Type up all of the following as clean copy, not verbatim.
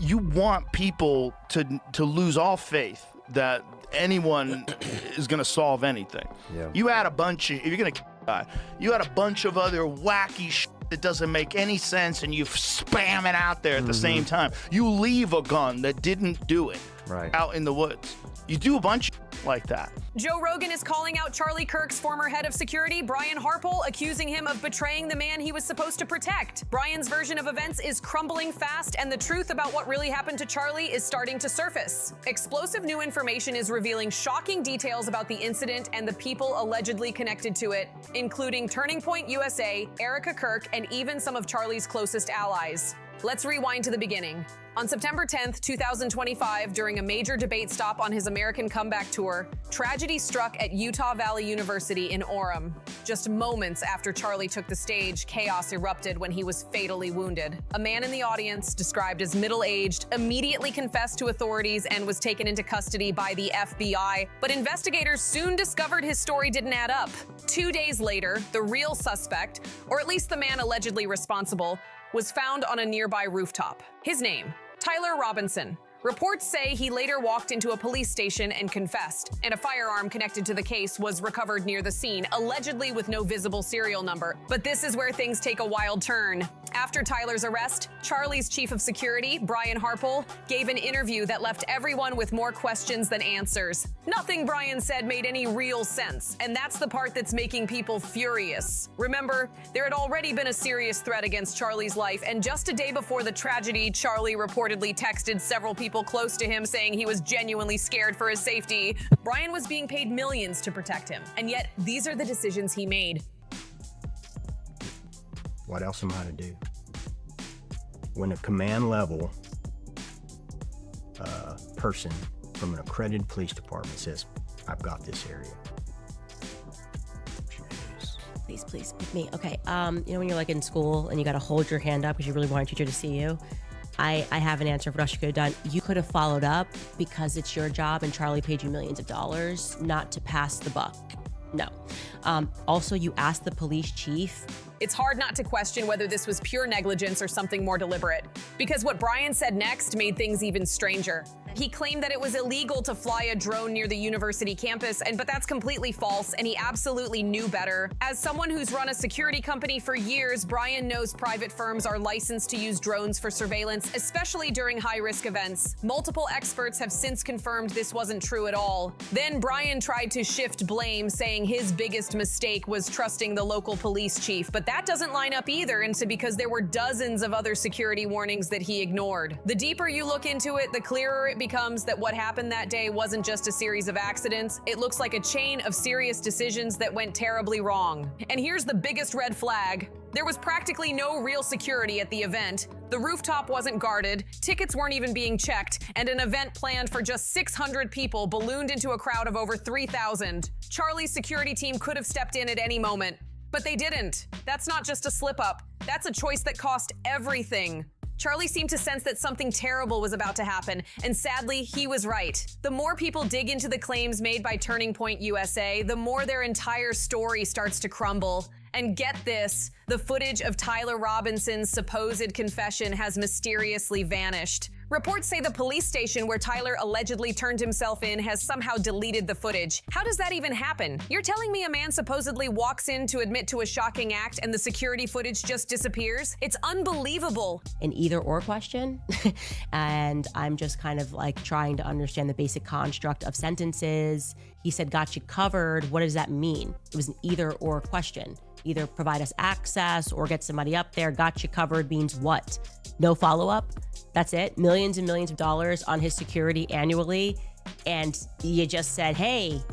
you want people to lose all faith that anyone is going to solve anything. Yeah. You add a bunch of, if you're going to you had a bunch of other wacky shit that doesn't make any sense, and you spam it out there at the same time. You leave a gun that didn't do it out in the woods. You do a bunch of like that. Joe Rogan is calling out Charlie Kirk's former head of security, Brian Harpole, accusing him of betraying the man he was supposed to protect. Brian's version of events is crumbling fast, and the truth about what really happened to Charlie is starting to surface. Explosive new information is revealing shocking details about the incident and the people allegedly connected to it, including Turning Point USA, Erica Kirk, and even some of Charlie's closest allies. Let's rewind to the beginning. On September 10th, 2025, during a major debate stop on his American comeback tour, tragedy struck at Utah Valley University in Orem. Just moments after Charlie took the stage, chaos erupted when he was fatally wounded. A man in the audience, described as middle-aged, immediately confessed to authorities and was taken into custody by the FBI, but investigators soon discovered his story didn't add up. 2 days later, the real suspect, or at least the man allegedly responsible, was found on a nearby rooftop. His name, Tyler Robinson. Reports say he later walked into a police station and confessed, and a firearm connected to the case was recovered near the scene, allegedly with no visible serial number. But this is where things take a wild turn. After Tyler's arrest, Charlie's chief of security, Brian Harpole, gave an interview that left everyone with more questions than answers. Nothing Brian said made any real sense, and that's the part that's making people furious. Remember, there had already been a serious threat against Charlie's life, and just a day before the tragedy, Charlie reportedly texted several people close to him saying he was genuinely scared for his safety. Brian was being paid millions to protect him, and yet these are the decisions he made. What else am I to do? When a command level person from an accredited police department says, I've got this area. Jeez. Please, pick me. Okay, you know when you're like in school and you gotta hold your hand up because you really want a teacher to see you? I have an answer for what else you could have done. You could have followed up because it's your job and Charlie paid you millions of dollars not to pass the buck. No. Also, you asked the police chief. It's hard not to question whether this was pure negligence or something more deliberate, because what Brian said next made things even stranger. He claimed that it was illegal to fly a drone near the university campus, but that's completely false, and he absolutely knew better. As someone who's run a security company for years, Brian knows private firms are licensed to use drones for surveillance, especially during high-risk events. Multiple experts have since confirmed this wasn't true at all. Then Brian tried to shift blame, saying his biggest mistake was trusting the local police chief, but that doesn't line up either, and so because there were dozens of other security warnings that he ignored. The deeper you look into it, the clearer it becomes that what happened that day wasn't just a series of accidents. It looks like a chain of serious decisions that went terribly wrong. And here's the biggest red flag. There was practically no real security at the event. The rooftop wasn't guarded, tickets weren't even being checked, and an event planned for just 600 people ballooned into a crowd of over 3,000. Charlie's security team could have stepped in at any moment, but they didn't. That's not just a slip-up. That's a choice that cost everything. Charlie seemed to sense that something terrible was about to happen, and sadly, he was right. The more people dig into the claims made by Turning Point USA, the more their entire story starts to crumble. And get this, the footage of Tyler Robinson's supposed confession has mysteriously vanished. Reports say the police station where Tyler allegedly turned himself in has somehow deleted the footage. How does that even happen? You're telling me a man supposedly walks in to admit to a shocking act and the security footage just disappears? It's unbelievable. An either-or question, and I'm just kind of like trying to understand the basic construct of sentences. He said, got you covered. What does that mean? It was an either-or question. Either provide us access or get somebody up there. Got you covered means what? No follow-up? That's it? Millions and millions of dollars on his security annually. And you just said, hey,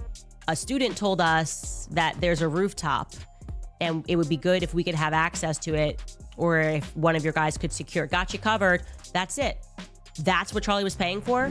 a student told us that there's a rooftop and it would be good if we could have access to it, or if one of your guys could secure it. Got you covered. That's it. That's what Charlie was paying for?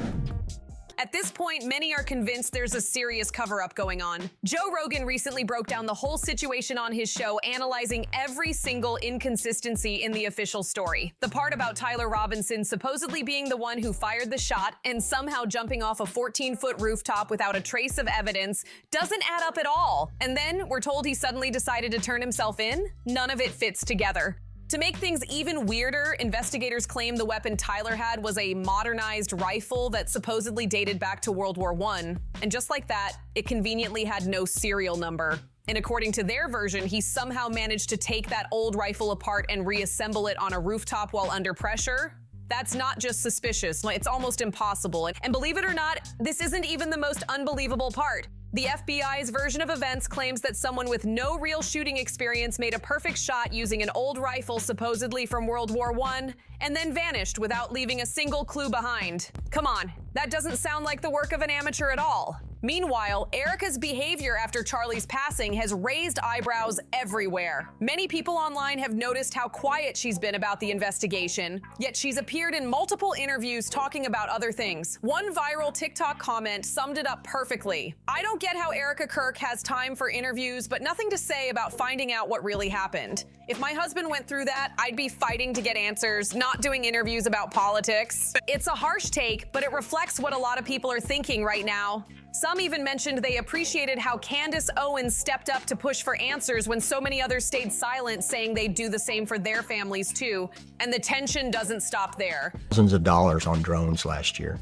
At this point, many are convinced there's a serious cover-up going on. Joe Rogan recently broke down the whole situation on his show, analyzing every single inconsistency in the official story. The part about Tyler Robinson supposedly being the one who fired the shot and somehow jumping off a 14-foot rooftop without a trace of evidence doesn't add up at all. And then we're told he suddenly decided to turn himself in? None of it fits together. To make things even weirder, investigators claim the weapon Tyler had was a modernized rifle that supposedly dated back to World War I. And just like that, it conveniently had no serial number. And according to their version, he somehow managed to take that old rifle apart and reassemble it on a rooftop while under pressure. That's not just suspicious, it's almost impossible. And believe it or not, this isn't even the most unbelievable part. The FBI's version of events claims that someone with no real shooting experience made a perfect shot using an old rifle supposedly from World War I and then vanished without leaving a single clue behind. Come on, that doesn't sound like the work of an amateur at all. Meanwhile, Erica's behavior after Charlie's passing has raised eyebrows everywhere. Many people online have noticed how quiet she's been about the investigation, yet she's appeared in multiple interviews talking about other things. One viral TikTok comment summed it up perfectly. "I don't get how Erica Kirk has time for interviews, but nothing to say about finding out what really happened. If my husband went through that, I'd be fighting to get answers, not doing interviews about politics." It's a harsh take, but it reflects what a lot of people are thinking right now. Some even mentioned they appreciated how Candace Owens stepped up to push for answers when so many others stayed silent, saying they'd do the same for their families too. And the tension doesn't stop there. Thousands of dollars on drones last year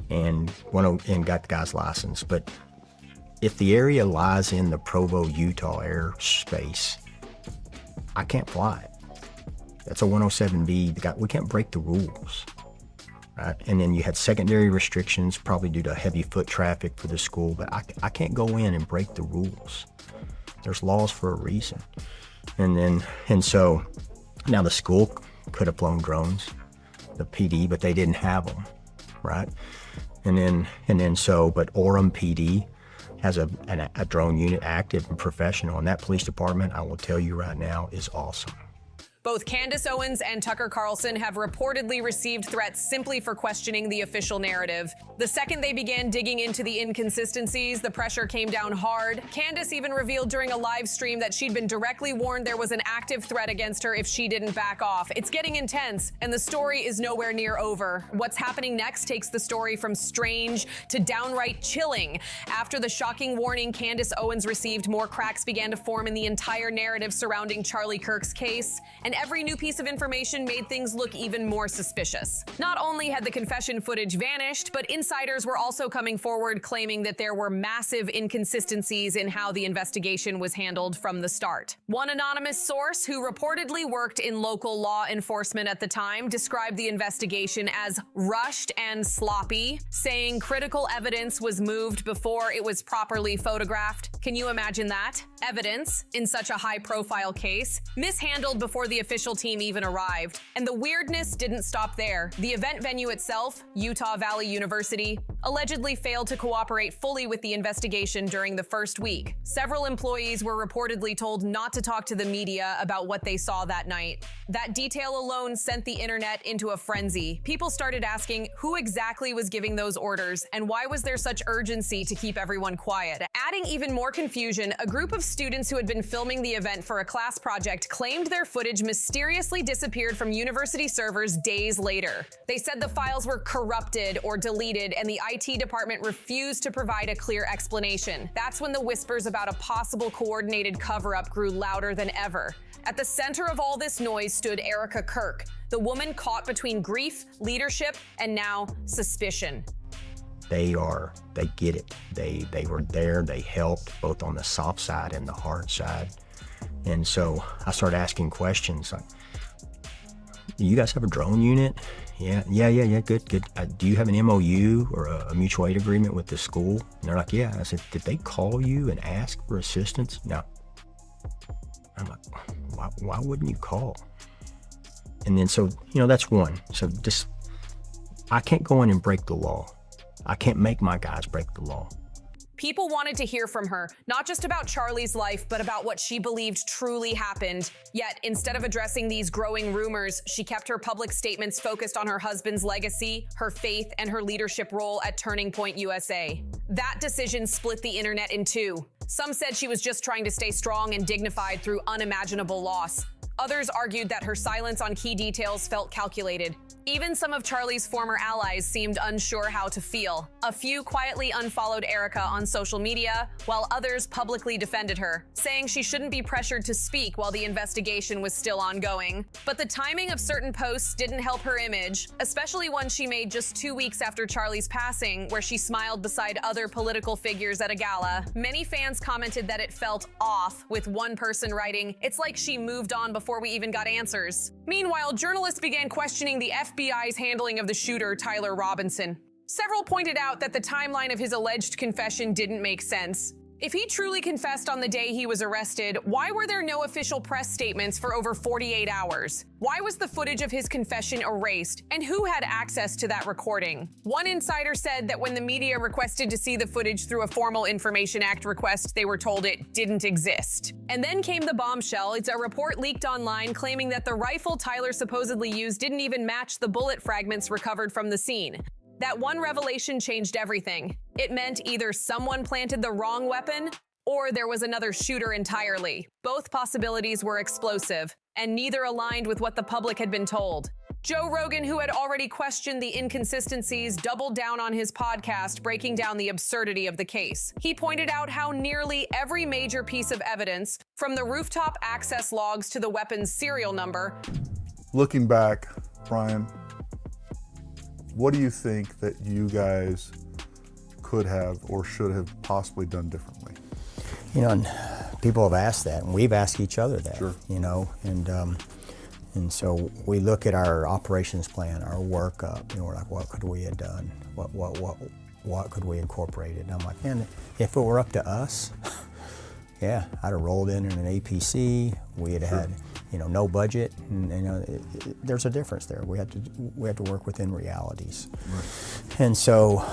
and got the guy's license. But if the area lies in the Provo, Utah airspace, I can't fly it. That's a 107B. We can't break the rules. Right? And then you had secondary restrictions, probably due to heavy foot traffic for the school, but I can't go in and break the rules. There's laws for a reason. And so now the school could have flown drones, the PD, but they didn't have them, right? But Orem PD has a drone unit active and professional, and that police department, I will tell you right now, is awesome. Both Candace Owens and Tucker Carlson have reportedly received threats simply for questioning the official narrative. The second they began digging into the inconsistencies, the pressure came down hard. Candace even revealed during a live stream that she'd been directly warned there was an active threat against her if she didn't back off. It's getting intense, and the story is nowhere near over. What's happening next takes the story from strange to downright chilling. After the shocking warning Candace Owens received, more cracks began to form in the entire narrative surrounding Charlie Kirk's case, and every new piece of information made things look even more suspicious. Not only had the confession footage vanished, but insiders were also coming forward claiming that there were massive inconsistencies in how the investigation was handled from the start. One anonymous source who reportedly worked in local law enforcement at the time described the investigation as rushed and sloppy, saying critical evidence was moved before it was properly photographed. Can you imagine that? Evidence, in such a high-profile case, mishandled before the official team even arrived. And the weirdness didn't stop there. The event venue itself, Utah Valley University, allegedly failed to cooperate fully with the investigation during the first week. Several employees were reportedly told not to talk to the media about what they saw that night. That detail alone sent the internet into a frenzy. People started asking who exactly was giving those orders and why was there such urgency to keep everyone quiet. Adding even more confusion, a group of students who had been filming the event for a class project claimed their footage mysteriously disappeared from university servers days later. They said the files were corrupted or deleted, and the IT department refused to provide a clear explanation. That's when the whispers about a possible coordinated cover-up grew louder than ever. At the center of all this noise stood Erica Kirk, the woman caught between grief, leadership, and now suspicion. They get it. They were there, they helped, both on the soft side and the hard side. And so I started asking questions like, do you guys have a drone unit? Yeah, good. Do you have an MOU or a mutual aid agreement with the school? And they're like, yeah. I said, did they call you and ask for assistance? No. I'm like, why wouldn't you call? And then, so, that's one. So just, I can't go in and break the law. I can't make my guys break the law. People wanted to hear from her, not just about Charlie's life, but about what she believed truly happened. Yet, instead of addressing these growing rumors, she kept her public statements focused on her husband's legacy, her faith, and her leadership role at Turning Point USA. That decision split the internet in two. Some said she was just trying to stay strong and dignified through unimaginable loss. Others argued that her silence on key details felt calculated. Even some of Charlie's former allies seemed unsure how to feel. A few quietly unfollowed Erica on social media, while others publicly defended her, saying she shouldn't be pressured to speak while the investigation was still ongoing. But the timing of certain posts didn't help her image, especially one she made just 2 weeks after Charlie's passing, where she smiled beside other political figures at a gala. Many fans commented that it felt off, with one person writing, "It's like she moved on before we even got answers." Meanwhile, journalists began questioning the FBI's handling of the shooter, Tyler Robinson. Several pointed out that the timeline of his alleged confession didn't make sense. If he truly confessed on the day he was arrested, why were there no official press statements for over 48 hours? Why was the footage of his confession erased? And who had access to that recording? One insider said that when the media requested to see the footage through a formal Information Act request, they were told it didn't exist. And then came the bombshell. It's a report leaked online claiming that the rifle Tyler supposedly used didn't even match the bullet fragments recovered from the scene. That one revelation changed everything. It meant either someone planted the wrong weapon or there was another shooter entirely. Both possibilities were explosive, and neither aligned with what the public had been told. Joe Rogan, who had already questioned the inconsistencies, doubled down on his podcast, breaking down the absurdity of the case. He pointed out how nearly every major piece of evidence, from the rooftop access logs to the weapon's serial number. Looking back, Brian, what do you think that you guys could have or should have possibly done differently? You know, and people have asked that, and we've asked each other that. Sure. You know, and so we look at our operations plan, our workup. You know, we're like, what could we have done? What could we incorporate? And I'm like, man, if it were up to us, yeah, I'd have rolled in an APC. We had had, you know, no budget, and you know, there's a difference there. We have to work within realities, right. And so.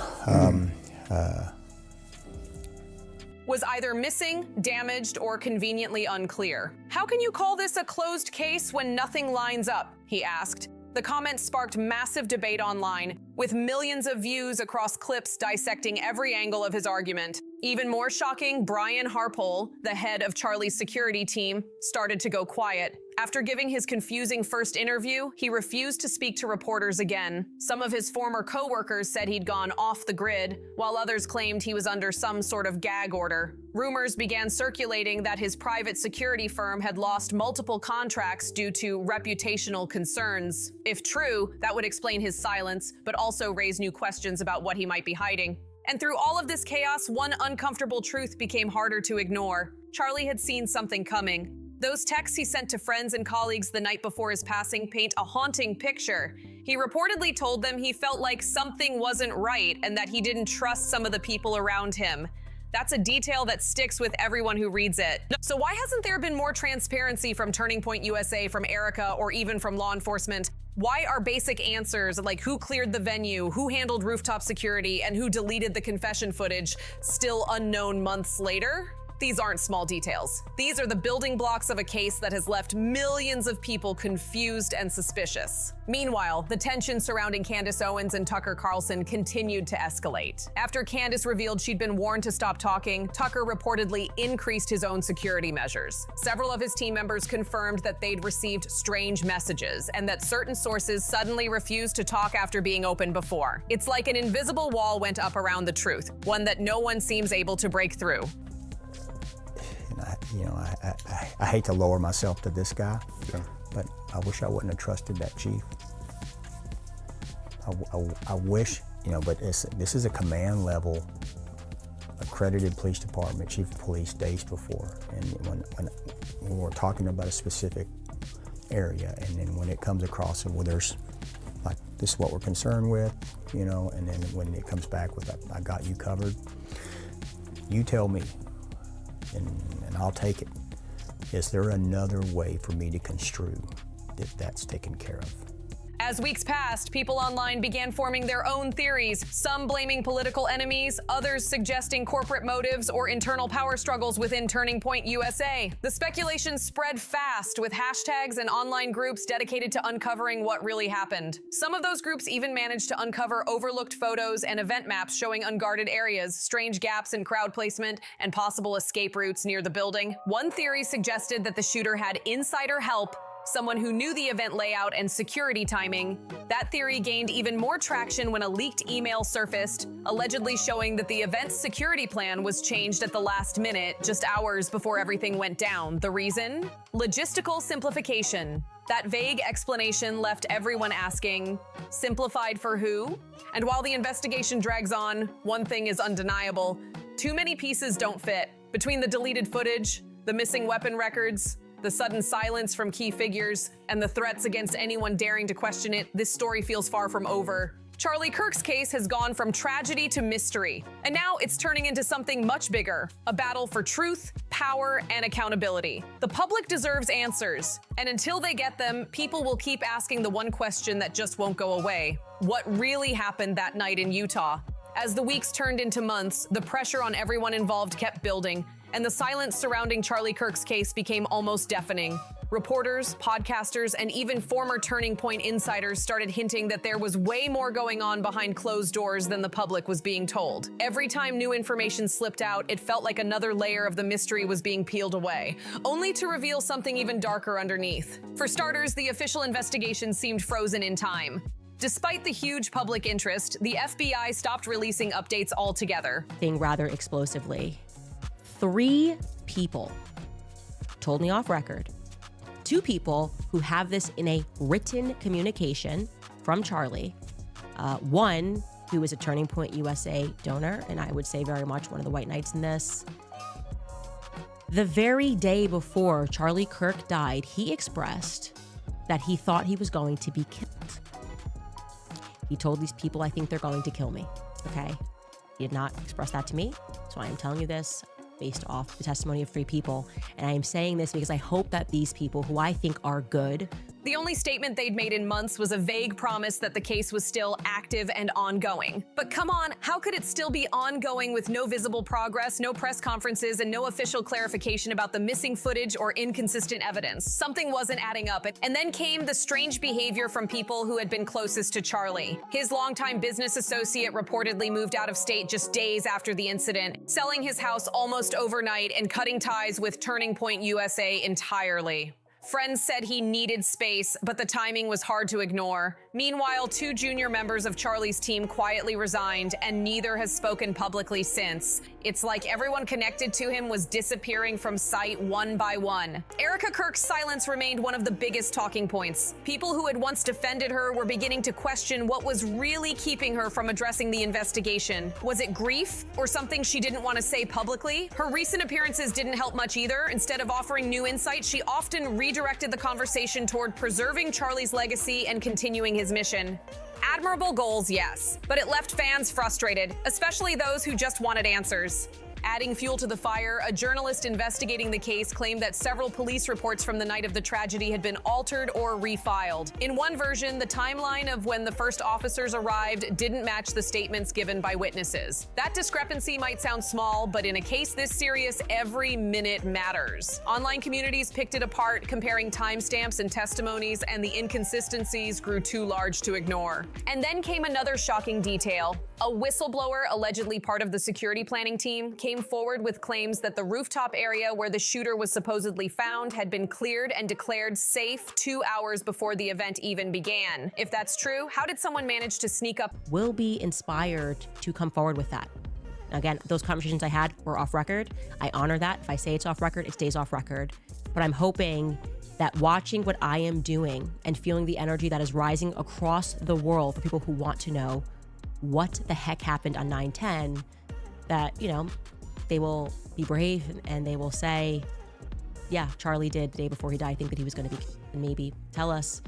Was either missing, damaged, or conveniently unclear. How can you call this a closed case when nothing lines up? He asked. The comments sparked massive debate online, with millions of views across clips dissecting every angle of his argument. Even more shocking, Brian Harpole, the head of Charlie's security team, started to go quiet. After giving his confusing first interview, he refused to speak to reporters again. Some of his former co-workers said he'd gone off the grid, while others claimed he was under some sort of gag order. Rumors began circulating that his private security firm had lost multiple contracts due to reputational concerns. If true, that would explain his silence, but also raise new questions about what he might be hiding. And through all of this chaos, one uncomfortable truth became harder to ignore. Charlie had seen something coming. Those texts he sent to friends and colleagues the night before his passing paint a haunting picture. He reportedly told them he felt like something wasn't right and that he didn't trust some of the people around him. That's a detail that sticks with everyone who reads it. So why hasn't there been more transparency from Turning Point USA, from Erica, or even from law enforcement? Why are basic answers like who cleared the venue, who handled rooftop security, and who deleted the confession footage still unknown months later? These aren't small details. These are the building blocks of a case that has left millions of people confused and suspicious. Meanwhile, the tension surrounding Candace Owens and Tucker Carlson continued to escalate. After Candace revealed she'd been warned to stop talking, Tucker reportedly increased his own security measures. Several of his team members confirmed that they'd received strange messages and that certain sources suddenly refused to talk after being opened before. It's like an invisible wall went up around the truth, one that no one seems able to break through. I hate to lower myself to this guy, but I wish I wouldn't have trusted that chief. I wish, but this is a command level, accredited police department, chief of police days before. And when we're talking about a specific area, and then when it comes across and where there's like, this is what we're concerned with, and then when it comes back with, I got you covered, you tell me. And I'll take it. Is there another way for me to construe that that's taken care of? As weeks passed, people online began forming their own theories, some blaming political enemies, others suggesting corporate motives or internal power struggles within Turning Point USA. The speculation spread fast, with hashtags and online groups dedicated to uncovering what really happened. Some of those groups even managed to uncover overlooked photos and event maps showing unguarded areas, strange gaps in crowd placement, and possible escape routes near the building. One theory suggested that the shooter had insider help, someone who knew the event layout and security timing. That theory gained even more traction when a leaked email surfaced, allegedly showing that the event's security plan was changed at the last minute, just hours before everything went down. The reason? Logistical simplification. That vague explanation left everyone asking, simplified for who? And while the investigation drags on, one thing is undeniable. Too many pieces don't fit. Between the deleted footage, the missing weapon records, the sudden silence from key figures, and the threats against anyone daring to question it, this story feels far from over. Charlie Kirk's case has gone from tragedy to mystery, and now it's turning into something much bigger, a battle for truth, power, and accountability. The public deserves answers, and until they get them, people will keep asking the one question that just won't go away. What really happened that night in Utah? As the weeks turned into months, the pressure on everyone involved kept building, and the silence surrounding Charlie Kirk's case became almost deafening. Reporters, podcasters, and even former Turning Point insiders started hinting that there was way more going on behind closed doors than the public was being told. Every time new information slipped out, it felt like another layer of the mystery was being peeled away, only to reveal something even darker underneath. For starters, the official investigation seemed frozen in time. Despite the huge public interest, the FBI stopped releasing updates altogether. Rather explosively. 3 people told me off record. 2 people who have this in a written communication from Charlie. One who is a Turning Point USA donor, and I would say very much one of the white knights in this. The very day before Charlie Kirk died, he expressed that he thought he was going to be killed. He told these people, I think they're going to kill me, okay? He did not express that to me, so I am telling you this based off the testimony of 3 people. And I am saying this because I hope that these people, who I think are good, The only statement they'd made in months was a vague promise that the case was still active and ongoing. But come on, how could it still be ongoing with no visible progress, no press conferences, and no official clarification about the missing footage or inconsistent evidence? Something wasn't adding up. And then came the strange behavior from people who had been closest to Charlie. His longtime business associate reportedly moved out of state just days after the incident, selling his house almost overnight and cutting ties with Turning Point USA entirely. Friends said he needed space, but the timing was hard to ignore. Meanwhile, 2 junior members of Charlie's team quietly resigned, and neither has spoken publicly since. It's like everyone connected to him was disappearing from sight one by one. Erica Kirk's silence remained one of the biggest talking points. People who had once defended her were beginning to question what was really keeping her from addressing the investigation. Was it grief or something she didn't want to say publicly? Her recent appearances didn't help much either. Instead of offering new insights, she often redirected the conversation toward preserving Charlie's legacy and continuing his mission. Admirable goals, yes, but it left fans frustrated, especially those who just wanted answers. Adding fuel to the fire, a journalist investigating the case claimed that several police reports from the night of the tragedy had been altered or refiled. In one version, the timeline of when the first officers arrived didn't match the statements given by witnesses. That discrepancy might sound small, but in a case this serious, every minute matters. Online communities picked it apart, comparing timestamps and testimonies, and the inconsistencies grew too large to ignore. And then came another shocking detail. A whistleblower, allegedly part of the security planning team, came forward with claims that the rooftop area where the shooter was supposedly found had been cleared and declared safe 2 hours before the event even began. If that's true, how did someone manage to sneak up? Will be inspired to come forward with that. Again, those conversations I had were off record. I honor that. If I say it's off record, it stays off record. But I'm hoping that watching what I am doing and feeling the energy that is rising across the world for people who want to know what the heck happened on 9/10, that, you know, they will be brave and they will say, yeah, Charlie did the day before he died think that he was going to be, and maybe tell us,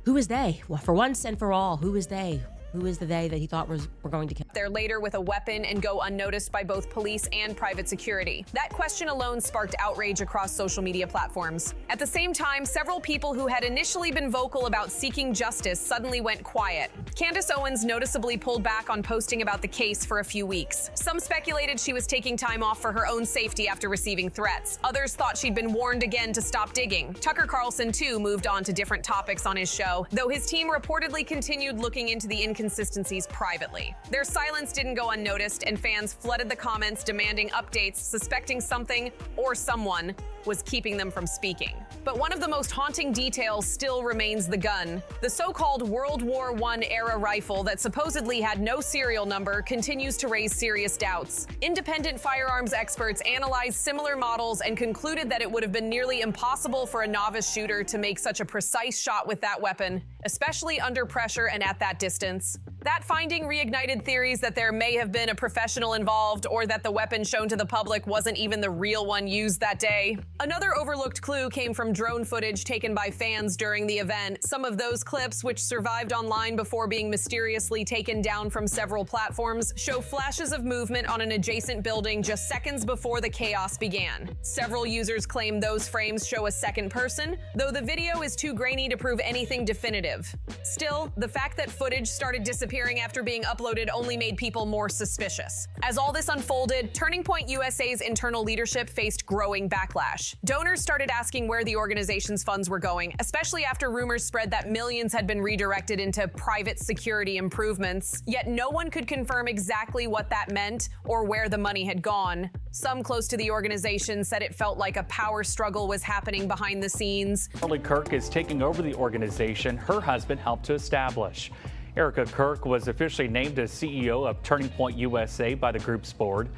who is they? Well, for once and for all, who is they? Who is the they that he thought were going to kill? There later with a weapon and go unnoticed by both police and private security. That question alone sparked outrage across social media platforms. At the same time, several people who had initially been vocal about seeking justice suddenly went quiet. Candace Owens noticeably pulled back on posting about the case for a few weeks. Some speculated she was taking time off for her own safety after receiving threats. Others thought she'd been warned again to stop digging. Tucker Carlson, too, moved on to different topics on his show, though his team reportedly continued looking into the inconsistencies inconsistencies privately. Their silence didn't go unnoticed, and fans flooded the comments demanding updates, suspecting something or someone was keeping them from speaking. But one of the most haunting details still remains the gun. The so-called World War I era rifle that supposedly had no serial number continues to raise serious doubts. Independent firearms experts analyzed similar models and concluded that it would have been nearly impossible for a novice shooter to make such a precise shot with that weapon, especially under pressure and at that distance. That finding reignited theories that there may have been a professional involved, or that the weapon shown to the public wasn't even the real one used that day. Another overlooked clue came from drone footage taken by fans during the event. Some of those clips, which survived online before being mysteriously taken down from several platforms, show flashes of movement on an adjacent building just seconds before the chaos began. Several users claim those frames show a second person, though the video is too grainy to prove anything definitive. Still, the fact that footage started disappearing after being uploaded only made people more suspicious. As all this unfolded, Turning Point USA's internal leadership faced growing backlash. Donors started asking where the organization's funds were going, especially after rumors spread that millions had been redirected into private security improvements. Yet no one could confirm exactly what that meant or where the money had gone. Some close to the organization said it felt like a power struggle was happening behind the scenes. Charlie Kirk is taking over the organization her husband helped to establish. Erica Kirk was officially named as CEO of Turning Point USA by the group's board.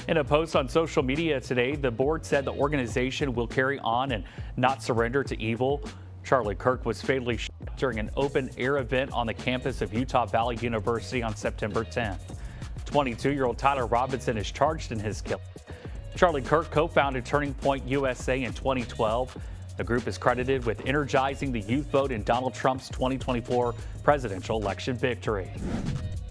In a post on social media today, the board said the organization will carry on and not surrender to evil. Charlie Kirk was fatally shot during an open-air event on the campus of Utah Valley University on September 10th. 22-year-old Tyler Robinson is charged in his killing. Charlie Kirk co-founded Turning Point USA in 2012. The group is credited with energizing the youth vote in Donald Trump's 2024 presidential election victory.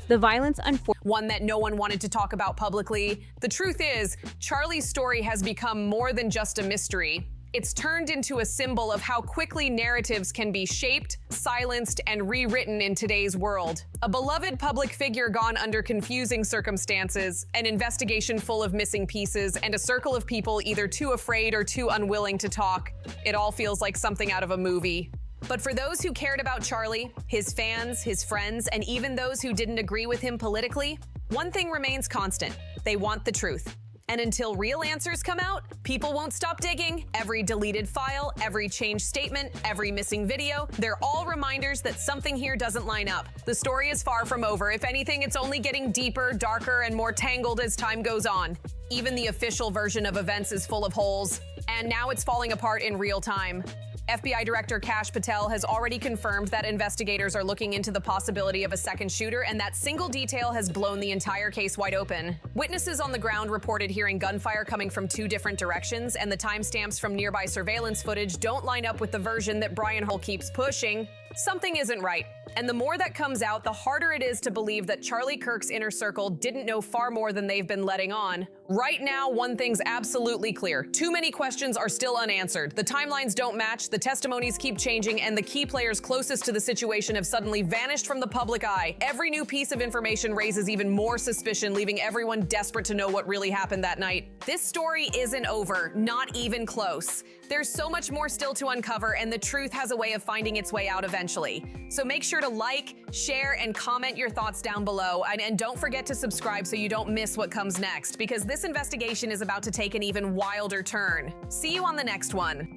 The violence, one that no one wanted to talk about publicly. The truth is, Charlie's story has become more than just a mystery. It's turned into a symbol of how quickly narratives can be shaped, silenced, and rewritten in today's world. A beloved public figure gone under confusing circumstances, an investigation full of missing pieces, and a circle of people either too afraid or too unwilling to talk. It all feels like something out of a movie. But for those who cared about Charlie, his fans, his friends, and even those who didn't agree with him politically, one thing remains constant: they want the truth. And until real answers come out, people won't stop digging. Every deleted file, every changed statement, every missing video, they're all reminders that something here doesn't line up. The story is far from over. If anything, it's only getting deeper, darker, and more tangled as time goes on. Even the official version of events is full of holes, and now it's falling apart in real time. FBI Director Kash Patel has already confirmed that investigators are looking into the possibility of a second shooter, and that single detail has blown the entire case wide open. Witnesses on the ground reported hearing gunfire coming from two different directions, and the timestamps from nearby surveillance footage don't line up with the version that Brian Harpole keeps pushing. Something isn't right. And the more that comes out, the harder it is to believe that Charlie Kirk's inner circle didn't know far more than they've been letting on. Right now, one thing's absolutely clear. Too many questions are still unanswered. The timelines don't match, the testimonies keep changing, and the key players closest to the situation have suddenly vanished from the public eye. Every new piece of information raises even more suspicion, leaving everyone desperate to know what really happened that night. This story isn't over, not even close. There's so much more still to uncover, and the truth has a way of finding its way out eventually. So make sure to like, share, and comment your thoughts down below. And don't forget to subscribe so you don't miss what comes next, because this investigation is about to take an even wilder turn. See you on the next one.